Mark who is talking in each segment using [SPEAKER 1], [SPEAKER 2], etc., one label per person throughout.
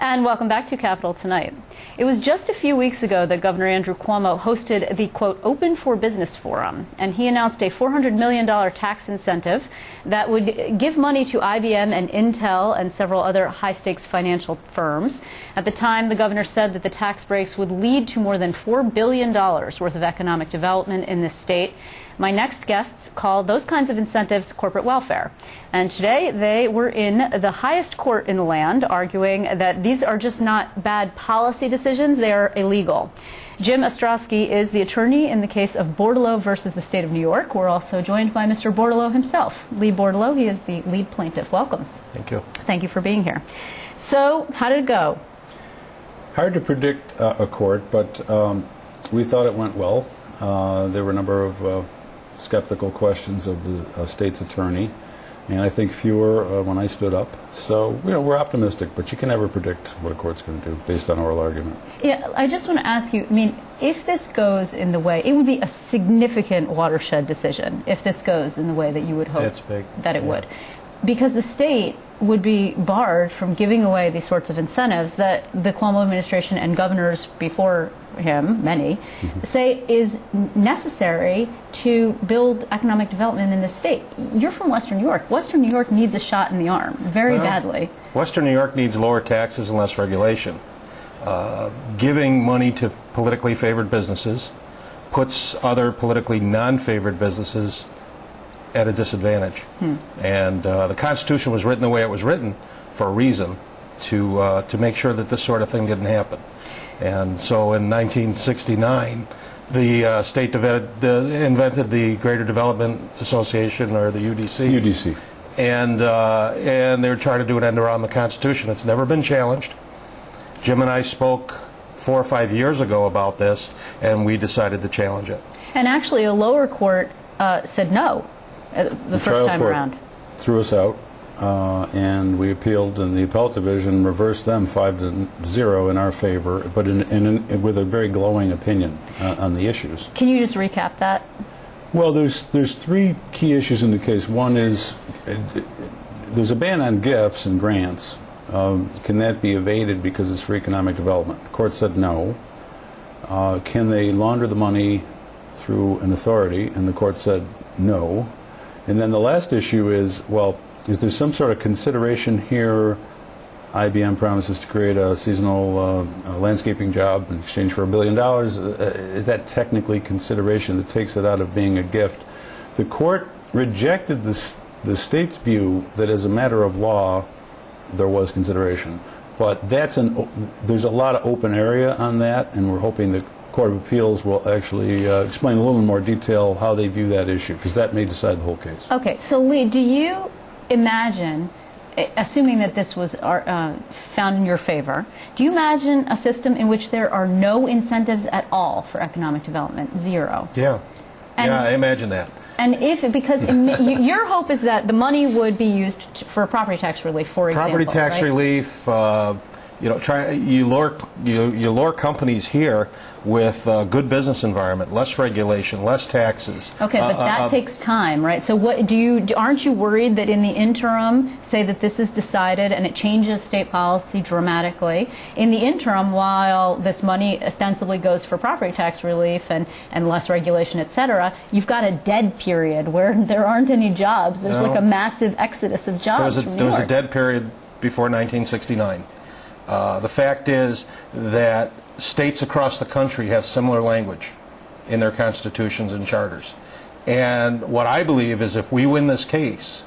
[SPEAKER 1] And welcome back to Capitol Tonight. It was just a few weeks ago that Governor Andrew Cuomo hosted the, quote, Open for Business Forum, and he announced a $400 million tax incentive that would give money to IBM and Intel and several other high-stakes financial firms. At the time, the governor said that the tax breaks would lead to more than $4 billion worth of economic development in this state. My next guests call those kinds of incentives corporate welfare. And today they were in the highest court in the land arguing that these are just not bad policy decisions, they are illegal. Jim Ostrowski is the attorney in the case of Bordelot versus the state of New York. We're also joined by Mr. Bordelot himself, Lee Bordelot. He is the lead plaintiff. Welcome.
[SPEAKER 2] Thank you.
[SPEAKER 1] Thank you for being here. So how did it go?
[SPEAKER 3] Hard to predict a court, but we thought it went well. There were a number of skeptical questions of the state's attorney, and I think fewer when I stood up. So, we're optimistic, but you can never predict what a court's going to do based on oral argument. Yeah,
[SPEAKER 1] I just want to ask you, if this goes in the way, it would be a significant watershed decision if this goes in the way that you would hope that it would. Because the state would be barred from giving away these sorts of incentives that the Cuomo administration and governors before him, many, say is necessary to build economic development in this state. You're from Western New York. Western New York needs a shot in the arm very badly.
[SPEAKER 2] Western New York needs lower taxes and less regulation. Giving money to politically favored businesses puts other politically non-favored businesses at a disadvantage. And the Constitution was written the way it was written for a reason, to make sure that this sort of thing didn't happen. And so in 1969, the state invented the Greater Development Association, or the UDC.
[SPEAKER 3] UDC.
[SPEAKER 2] And they were trying to do an end around the Constitution. It's never been challenged. Jim and I spoke 4 or 5 years ago about this, and we decided to challenge it.
[SPEAKER 1] And actually, a lower court said no the first time around.
[SPEAKER 3] Threw us out, and we appealed, and the appellate division reversed them 5-0 in our favor, but with a very glowing opinion on the issues. Can you just recap that? Well, there's 3 key issues in the case. One is there's a ban on gifts and grants. Can that be evaded because it's for economic development? The court said no. Can they launder the money through an authority? And the court said no. And then the last issue is, well, is there some sort of consideration here? IBM promises to create a seasonal landscaping job in exchange for $1 billion. Is that technically consideration that takes it out of being a gift? The court rejected the state's view that as a matter of law, there was consideration. But there's a lot of open area on that, and we're hoping the Court of Appeals will actually explain a little more detail how they view that issue, because that may decide the whole case. Okay, so Lee, do you imagine, assuming that this was found in your favor, do you imagine a system in which there are no incentives at all for economic development, zero?
[SPEAKER 2] Yeah, I imagine that.
[SPEAKER 1] And because your hope is that the money would be used for property tax relief, for example.
[SPEAKER 2] Property tax relief. You lure companies here with a good business environment, less regulation, less taxes.
[SPEAKER 1] Okay, but that takes time, right? So aren't you worried that in the interim, say that this is decided and it changes state policy dramatically, in the interim, while this money ostensibly goes for property tax relief and less regulation, et cetera, you've got a dead period where there aren't any jobs. There's like a massive exodus of jobs from New York.
[SPEAKER 2] There was a dead period before 1969. The fact is that states across the country have similar language in their constitutions and charters. And what I believe is if we win this case,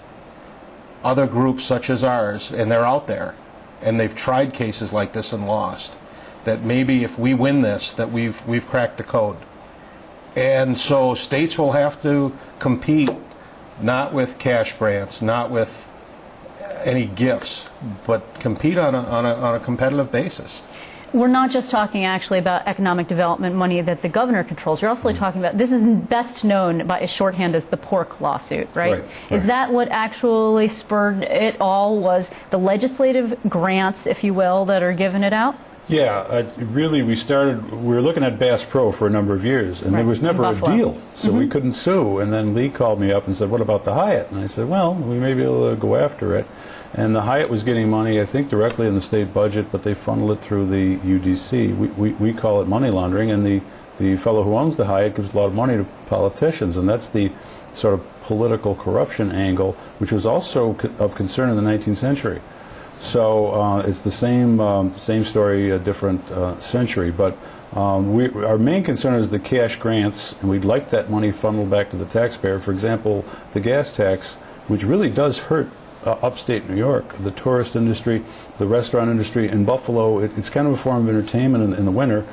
[SPEAKER 2] other groups such as ours, and they're out there, and they've tried cases like this and lost, that maybe if we win this, that we've cracked the code. And so states will have to compete not with cash grants, not with any gifts, but compete on a competitive basis.
[SPEAKER 1] We're not just talking actually about economic development money that the governor controls. You're also talking about, this is best known by a shorthand as the pork lawsuit, right? Is that what actually spurred it all, was the legislative grants, if you will, that are given it out?
[SPEAKER 3] Yeah, really, we were looking at Bass Pro for a number of years, and there was never a deal, so we couldn't sue. And then Lee called me up and said, what about the Hyatt? And I said, well, we may be able to go after it. And the Hyatt was getting money, I think, directly in the state budget, but they funnel it through the UDC. We call it money laundering, and the fellow who owns the Hyatt gives a lot of money to politicians, and that's the sort of political corruption angle, which was also of concern in the 19th century. So it's the same story, a different century. But our main concern is the cash grants, and we'd like that money funneled back to the taxpayer. For example, the gas tax, which really does hurt upstate New York, the tourist industry, the restaurant industry. In Buffalo, it's kind of a form of entertainment in the winter,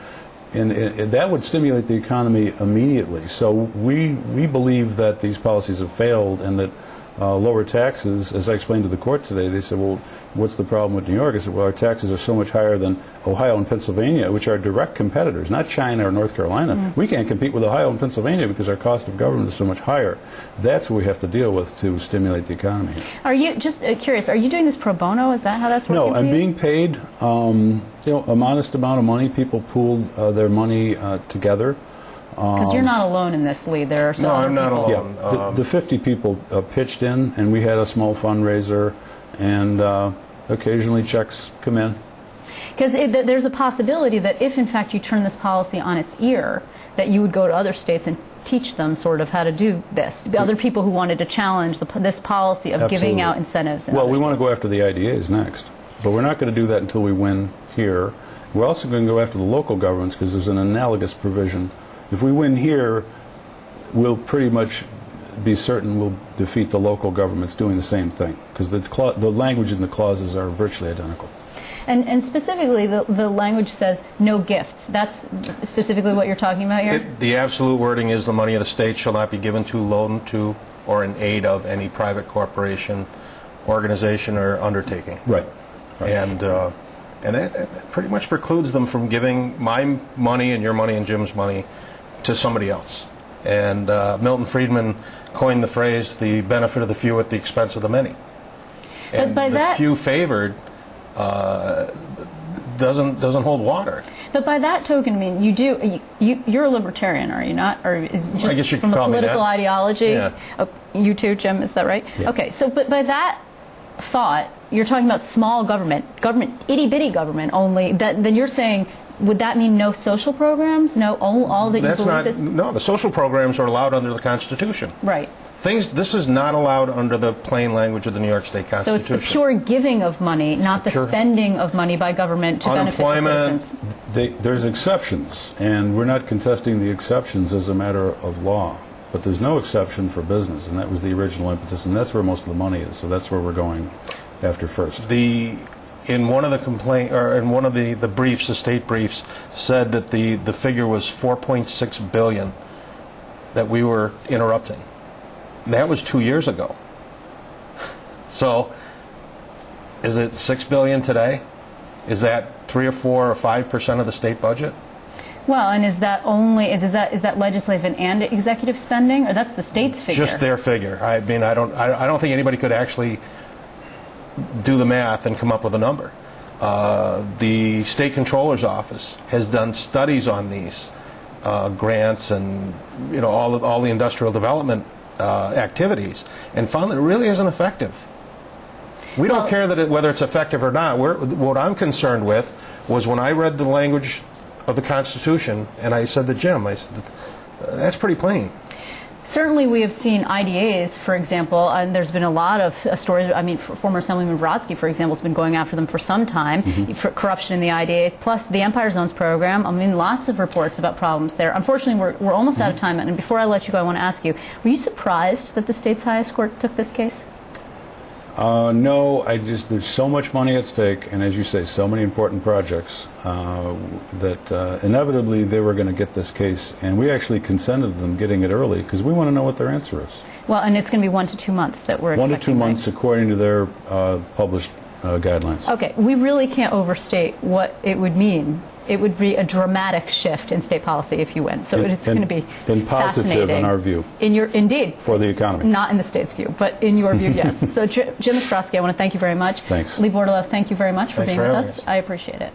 [SPEAKER 3] and that would stimulate the economy immediately. So we believe that these policies have failed, and that lower taxes, as I explained to the court today, they said, well, what's the problem with New York? I said, well, our taxes are so much higher than Ohio and Pennsylvania, which are direct competitors, not China or North Carolina. We can't compete with Ohio and Pennsylvania because our cost of government is so much higher. That's what we have to deal with to stimulate the economy.
[SPEAKER 1] Are you, just curious, are you doing this pro bono? Is that how that's working?
[SPEAKER 3] No, I'm being paid a modest amount of money. People pooled their money together.
[SPEAKER 1] Because you're not alone in this lead. There are some other
[SPEAKER 2] I'm not
[SPEAKER 1] people.
[SPEAKER 2] alone.
[SPEAKER 3] Yeah, the 50 people pitched in, and we had a small fundraiser, and occasionally checks come in.
[SPEAKER 1] Because there's a possibility that if, in fact, you turn this policy on its ear, that you would go to other states and teach them sort of how to do this. Other people who wanted to challenge this policy of giving out incentives.
[SPEAKER 3] Well, we want to go after the IDAs next, but we're not going to do that until we win here. We're also going to go after the local governments because there's an analogous provision. If we win here, we'll pretty much be certain we'll defeat the local governments doing the same thing, because the language in the clauses are virtually identical.
[SPEAKER 1] And specifically, the language says no gifts. That's specifically what you're talking about here?
[SPEAKER 2] The absolute wording is the money of the state shall not be given to, loaned to, or in aid of any private corporation, organization, or undertaking.
[SPEAKER 3] Right.
[SPEAKER 2] And that pretty much precludes them from giving my money and your money and Jim's money to somebody else. And Milton Friedman coined the phrase, the benefit of the few at the expense of the many. And
[SPEAKER 1] by
[SPEAKER 2] the few favored doesn't hold water.
[SPEAKER 1] But by that token, I mean, you're a libertarian, are you not? Or is it just
[SPEAKER 2] I guess you
[SPEAKER 1] from
[SPEAKER 2] could
[SPEAKER 1] a
[SPEAKER 2] call me
[SPEAKER 1] political
[SPEAKER 2] that.
[SPEAKER 1] ideology?
[SPEAKER 2] Yeah.
[SPEAKER 1] Oh, you too, Jim, is that right?
[SPEAKER 3] Yeah.
[SPEAKER 1] Okay, so but by that thought, you're talking about small government, itty-bitty government only, then you're saying, would that mean no social programs? No, all that you
[SPEAKER 2] That's
[SPEAKER 1] believe
[SPEAKER 2] not,
[SPEAKER 1] is...
[SPEAKER 2] no, the social programs are allowed under the Constitution.
[SPEAKER 1] Right.
[SPEAKER 2] This is not allowed under the plain language of the New York State
[SPEAKER 1] So
[SPEAKER 2] Constitution.
[SPEAKER 1] it's the pure giving of money, not the spending of money by government to benefit the
[SPEAKER 2] Unemployment.
[SPEAKER 1] citizens.
[SPEAKER 3] There's exceptions, and we're not contesting the exceptions as a matter of law. But there's no exception for business, and that was the original impetus, and that's where most of the money is. So that's where we're going after first.
[SPEAKER 2] In one of the briefs, the state briefs, said that the figure was $4.6 billion that we were interrupting. And that was 2 years ago. So, is it $6 billion today? Is that 3 or 4 or 5% of the state budget?
[SPEAKER 1] Well, and is that legislative and executive spending, or that's the state's figure?
[SPEAKER 2] Just their figure. I mean, I don't think anybody could actually do the math and come up with a number. The state controller's office has done studies on these grants and all the industrial development activities, and found that it really isn't effective. We don't care whether it's effective or not. What I'm concerned with was when I read the language of the Constitution, and I said to Jim, I said, that's pretty plain.
[SPEAKER 1] Certainly we have seen IDAs, for example, and there's been a lot of stories. I mean, former Assemblyman Brodsky, for example, has been going after them for some time, for corruption in the IDAs, plus the Empire Zones program. I mean, lots of reports about problems there. Unfortunately, we're almost out of time, and before I let you go, I want to ask you, were you surprised that the state's highest court took this case?
[SPEAKER 3] No, there's so much money at stake, and as you say, so many important projects that inevitably they were going to get this case, and we actually consented to them getting it early because we want to know what their answer is.
[SPEAKER 1] Well, and it's going to be 1 to 2 months that we're expecting.
[SPEAKER 3] 1 to 2 months,
[SPEAKER 1] right?
[SPEAKER 3] according to their published guidelines.
[SPEAKER 1] Okay, we really can't overstate what it would mean. It would be a dramatic shift in state policy if you win. So it's going to be
[SPEAKER 3] and positive
[SPEAKER 1] fascinating.
[SPEAKER 3] in our view.
[SPEAKER 1] Indeed.
[SPEAKER 3] For the economy.
[SPEAKER 1] Not in the state's view, but in your view, yes. So Jim Ostrowski, I want to thank you very much.
[SPEAKER 3] Thanks.
[SPEAKER 1] Lee Bordelove, thank you very much for
[SPEAKER 2] Thanks
[SPEAKER 1] being
[SPEAKER 2] for
[SPEAKER 1] with
[SPEAKER 2] having
[SPEAKER 1] us.
[SPEAKER 2] us.
[SPEAKER 1] I appreciate it.